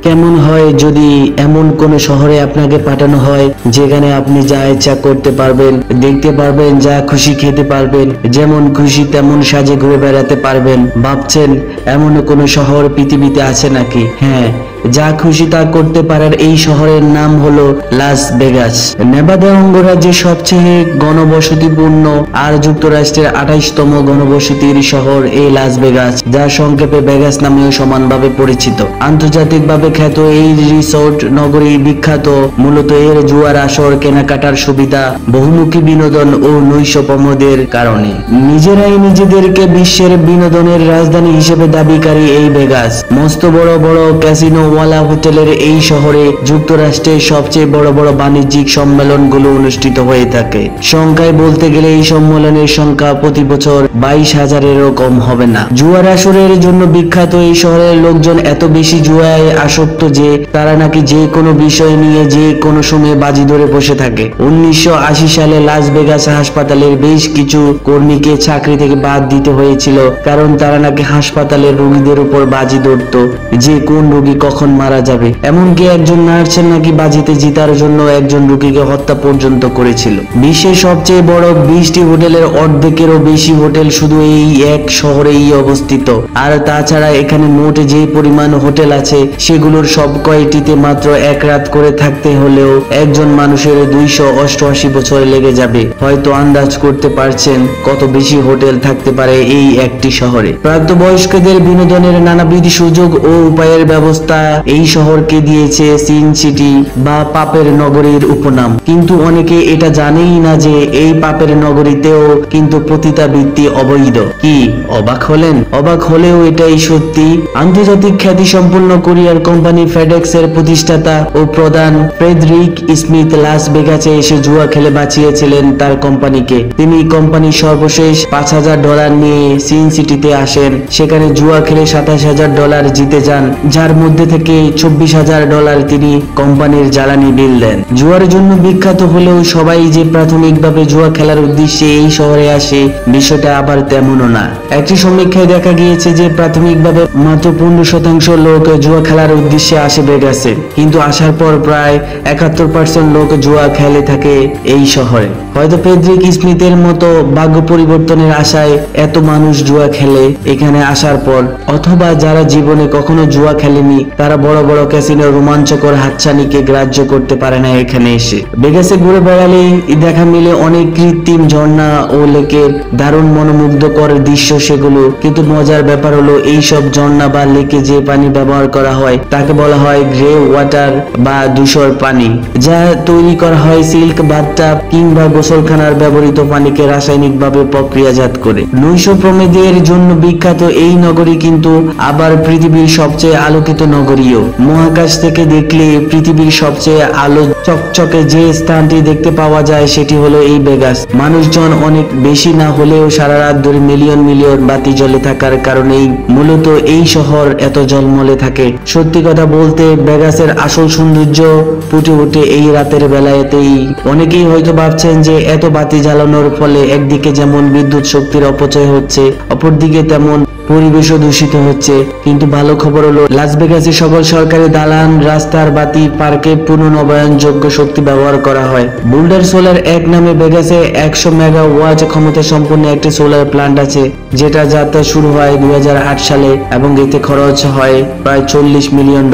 কেমন হয় যদি এমন কোন শহরে আপনাকে পাঠানো হয় যেখানে আপনি যা ইচ্ছা করতে পারবেন, দেখতে পারবেন, যা খুশি খেতে পারবেন, যেমন খুশি তেমন সাজে ঘুরে বেড়াতে পারবেন। ভাবছেন এমন কোন শহর পৃথিবীতে আছে নাকি? হ্যাঁ, যা খুশি তা করতে পারার এই শহরের নাম হলো লাস ভেগাস। নেভাদা অঙ্গরাজ্যের সবচেয়ে ঘনবসতিপূর্ণ আর যুক্তরাষ্ট্রের 28তম ঘনবসতির শহর এই লাস ভেগাস, যা সংক্ষেপে ভেগাস নামেও সমানভাবে পরিচিত। আন্তর্জাতিকভাবে খ্যাত এই রিসোর্ট নগরী বিখ্যাত মূলত এর জুয়ার আসর, কেনাকাটার সুবিধা, বহুমুখী বিনোদন ও নৈশপ্রমোদের কারণে। নিজেরাই নিজেদেরকে বিশ্বের বিনোদনের রাজধানী হিসেবে দাবিকারী এই ভেগাস, মস্ত বড় বড় ক্যাসিনো ওয়ালা হোটেলের এই শহরে যুক্তরাষ্ট্রের সবচেয়ে বড় বড় বাণিজ্যিক সম্মেলনগুলো অনুষ্ঠিত হয়ে থাকে। সংখ্যায় বলতে গেলে এই সম্মেলনের সংখ্যা প্রতি বছর 22,000-এরও কম হবে না। জুয়ার আসরের জন্য বিখ্যাত এই শহরের লোকজন এত বেশি জুয়ায় আসক্ত যে তারা নাকি যে কোনো বিষয় নিয়ে যে কোনো সময় বাজি ধরে বসে থাকে। 1980 সালে লাস ভেগাস হাসপাতালের বেশ কিছু কর্মীকে চাকরি থেকে বাদ দিতে হয়েছিল, কারণ তারা নাকি হাসপাতালের রোগীদের উপর বাজি ধরত যে কোন রোগী কখন মারা যাবে। এমনকি একজন নার্সের নাকি বাজিতে জিতার জন্য একজন রোগীকে হত্যা পর্যন্ত করেছিল। বিশ্বের সবচেয়ে বড় 20টি হোটেলের অর্ধেকেরও বেশি হোটেল শুধু এই এক শহরেই অবস্থিত। আর তাছাড়া এখানে মোট যে পরিমাণ হোটেল আছে সেগুলোর সব কয়টিতে মাত্র এক রাত করে থাকতে হলেও একজন মানুষের 288 বছর লেগে যাবে। হয়তো আন্দাজ করতে পারছেন কত বেশি হোটেল থাকতে পারে এই একটি শহরে। প্রাপ্তবয়স্কদের বিনোদনের নানাবিধ সুযোগ ও উপায়ের ব্যবস্থা এই শহরকে দিয়েছে সিন সিটি বা পাপের নগরীর উপনাম। কিন্তু অনেকে এটা জানেই না যে এই পাপের নগরীতেও কিন্তু পতিতাবৃত্তি অবৈধ। কি অবাক হলেন? অবাক হলেও এটাই সত্যি। আন্তর্জাতিক খ্যাতি সম্পন্ন কুরিয়ার কোম্পানি ফেডেক্স এর প্রতিষ্ঠাতা ও প্রধান ফ্রেডরিক স্মিথ লাস ভেগাসে এসে জুয়া খেলে বাঁচিয়েছিলেন তার কোম্পানিকে। তিনি কোম্পানির সর্বশেষ $5,000 নিয়ে সিন সিটিতে আসেন। সেখানে জুয়া খেলে $27,000 জিতে যান, যার মধ্যে থেকে $24,000 তিনি কোম্পানির জ্বালানি বিল দেন। জুয়ার জন্য বিখ্যাত হলেও সবাই যে প্রাথমিকভাবে জুয়া খেলার উদ্দেশ্যে এই শহরে আসে বিষয়টা আবার তেমনও না। একটি সমীক্ষায় দেখা গিয়েছে যে প্রাথমিকভাবে মাত্র 15% লোক জুয়া খেলার উদ্দেশ্যে আসে ভেগাসে, কিন্তু আসার পর প্রায় 71% লোক জুয়া খেলে থাকে এই শহরে। হয়তো ফ্রেডরিক স্মিথের মতো ভাগ্য পরিবর্তনের আশায় এত মানুষ জুয়া খেলে এখানে আসার পর, অথবা যারা জীবনে কখনো জুয়া খেলেনি তারা বড় বড় ক্যাসিনোর রোমাঞ্চকর হাতছানিকে গ্রাহ্য করতে পারে না এখানে এসে। ভেগাসে ঘুরে বেড়ালেই দেখা মিলে অনেক কৃত্রিম ঝর্ণা ও লেকের দারুণ মনোমুগ্ধকর দৃশ্য সেগুলো, কিন্তু মজার ব্যাপার হলো এই সব ঝর্ণা বা লেকে যে পানি ব্যবহার করা হয় তাকে বলা হয় গ্রে ওয়াটার বা ধূসর পানি, যা তৈরি করা হয় সিল্ক বাথটাব কিংবা গোসলখানার ব্যবহৃত পানিকে রাসায়নিকভাবে প্রক্রিয়াজাত করে। নৈশপ্রমেদের জন্য বিখ্যাত এই নগরী কিন্তু আবার পৃথিবীর সবচেয়ে আলোকিত নগরীও। মহাকাশ থেকে দেখলে পৃথিবীর সবচেয়ে আলো চকচকে যে স্থানটি দেখতে পাওয়া যায় সেটি হলো এই ভেগাস। মানুষজন অনেক বেশি না হলেও সারা রাত ধরে মিলিয়ন মিলিয়ন বাতি জ্বলে থাকার কারণেই মূলত এই শহর এত ঝলমলে থাকে। সত্যি কথা বলতে ভেগাসের আসল সৌন্দর্য ফুটে ওঠে এই রাতের বেলাতেই। অনেকেই হয়তো ভাবছেন যে এত বাতি জ্বালানোর ফলে একদিকে যেমন বিদ্যুৎ শক্তির অপচয় হচ্ছে, অপরদিকে তেমন পরিবেশও দূষিত হচ্ছে। কিন্তু ভালো খবর হলো লাস ভেগাসে সকল সরকারি দালান, রাস্তার বাতি, পার্কে পুনর্নবায়নযোগ্য শক্তি ব্যবহার করা হয়। বুল্ডার সোলার এক নামে ভেগাসে 100 মেগাওয়াট ক্ষমতা সম্পন্ন একটি সোলার প্ল্যান্ট আছে, যেটা যাত্রা শুরু হয় 2008 সালে এবং এতে খরচ হয় প্রায় $40 মিলিয়ন।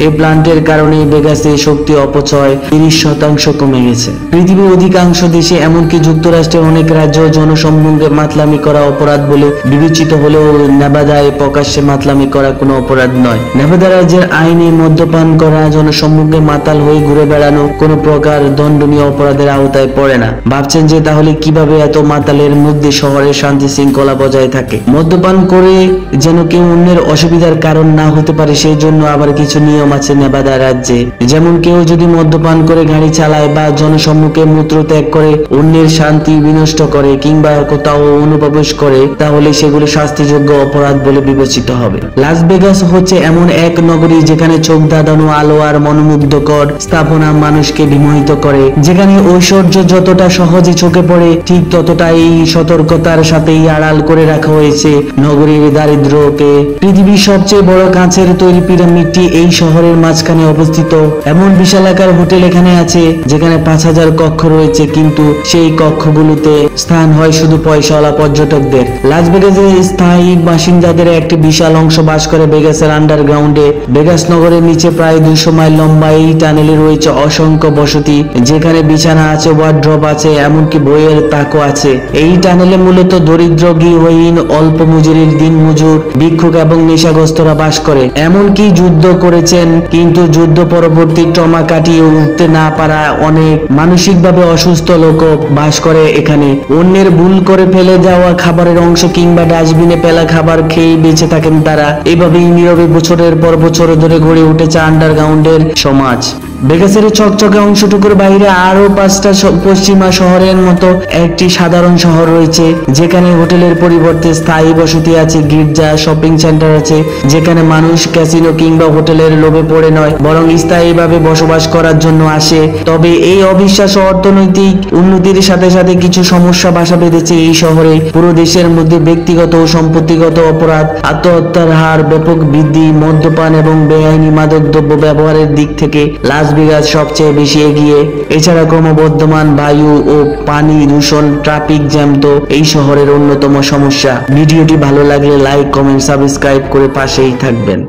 এই প্ল্যান্টের কারণে ভেগাসে শক্তি অপচয় 30% কমে গেছে। পৃথিবীর অধিকাংশ দেশে এমনকি যুক্তরাষ্ট্রের অনেক রাজ্য জনসম্মুখে মাতলামি করা অপরাধ বলে বিবেচিত হলেও নেভাদায় প্রকাশ্যে মাতলামি করা কোনো অপরাধ নয়। নেভাদা রাজ্যের আইনে মদ্যপান করা, জনসম্মুখে মাতাল হয়ে ঘুরে বেড়ানো কোনো প্রকার দণ্ডনীয় অপরাধের আওতায় পড়ে না। ভাবছেন যে তাহলে কিভাবে এত মাতালের মধ্যে শহরের শান্তি শৃঙ্খলা বজায় থাকে? মদ্যপান করে যেন কেউ অন্যের অসুবিধার কারণ না হতে পারে সেই জন্য আবার কিছু নিয়ম আছে নেভাদা রাজ্যে। যেমন কেউ যদি মদ্যপান করে গাড়ি চালায় বা জনসম্মুখে মূত্র ত্যাগ করে অন্যের শান্তি বিনষ্ট করে কিংবা কোথাও অনুপ্রবেশ করে তাহলে সেগুলো শাস্তিযোগ্য অপরাধ বলে বিবেচিত হবে। লাস ভেগাস হচ্ছে এমন এক নগরী যেখানে চোখ ধাঁধানো আলো আর মনোমুগ্ধকর স্থাপনা মানুষকে বিমোহিত করে, যেখানে ঐশ্বর্য যতটা সহজে চোখে পড়ে ঠিক ততটাই সতর্কতার সাথেই আড়াল করে রাখা হয়েছে নগরীর দারিদ্র্যকে। পৃথিবীর সবচেয়ে বড় কাঁচের তৈরি পিরামিডটি এই শহর শহরের মাঝখানে অবস্থিত। এমন বিশালাকার হোটেল এখানে আছে যেখানে 5000 কক্ষ রয়েছে, কিন্তু সেই কক্ষগুলোতে স্থান হয় শুধু পয়সাওয়ালা পর্যটকদের। লাস ভেগাসের স্থায়ী বাসিন্দাদের একটি বিশাল অংশ বাস করে ভেগাসের আন্ডারগ্রাউন্ডে। ভেগাস নগরের নিচে প্রায় 200 মাইল লম্বা এই টানেলে রয়েছে অসংখ্য বসতি, যেখানে বিছানা আছে, ওয়ার্ড্রপ আছে, এমনকি বইয়ের তাকও আছে। এই টানেলে মূলত দরিদ্র, গৃহহীন, অল্প মজুরির দিনমজুর, ভিক্ষুক এবং নেশাগ্রস্তরা বাস করে। এমনকি যুদ্ধ করেছেন, কিন্তু যুদ্ধ পরবর্তী ট্রমা কাটিয়ে উঠতে না পারা অনেক মানসিকভাবে অসুস্থ লোকও বাস করে এখানে। অন্যের ভুল করে ফেলে যাওয়া খাবারের অংশ কিংবা ডাস্টবিনে ফেলা খাবার খেয়ে বেঁচে থাকেন তারা। এভাবেই নীরবে বছরের পর বছর ধরে গড়ে উঠেছে আন্ডারগ্রাউন্ডের সমাজ। ভেগাসের চকচকে অংশটুকুর বাইরে আরো 5টা পশ্চিমা শহরের মতো একটি সাধারণ শহর রয়েছে, যেখানে হোটেলের পরিবর্তে স্থায়ী বসতি আছে, গির্জা, শপিং সেন্টার আছে, যেখানে মানুষ ক্যাসিনো কিংবা হোটেলের লোভে পড়ে নয়, বরং স্থায়ীভাবে বসবাস করার জন্য আসে। তবে এই অবিশ্বাস ও অর্থনৈতিক উন্নতির সাথে সাথে কিছু সমস্যা বাসা বেঁধেছে এই শহরে। পুরো দেশের মধ্যে ব্যক্তিগত ও সম্পত্তিগত অপরাধ, আত্মহত্যার হার ব্যাপক বৃদ্ধি, মদ্যপান এবং বেআইনি মাদকদ্রব্য ব্যবহারের দিক থেকে লাস ভেগাস সবচেয়ে বেশি এগিয়ে। এছাড়া ক্রমবর্ধমান বায়ু ও পানি দূষণ, ট্রাফিক জ্যাম তো এই শহরের অন্যতম সমস্যা। ভিডিওটি ভালো লাগলে লাইক, কমেন্ট, সাবস্ক্রাইব করে পাশেই থাকবেন।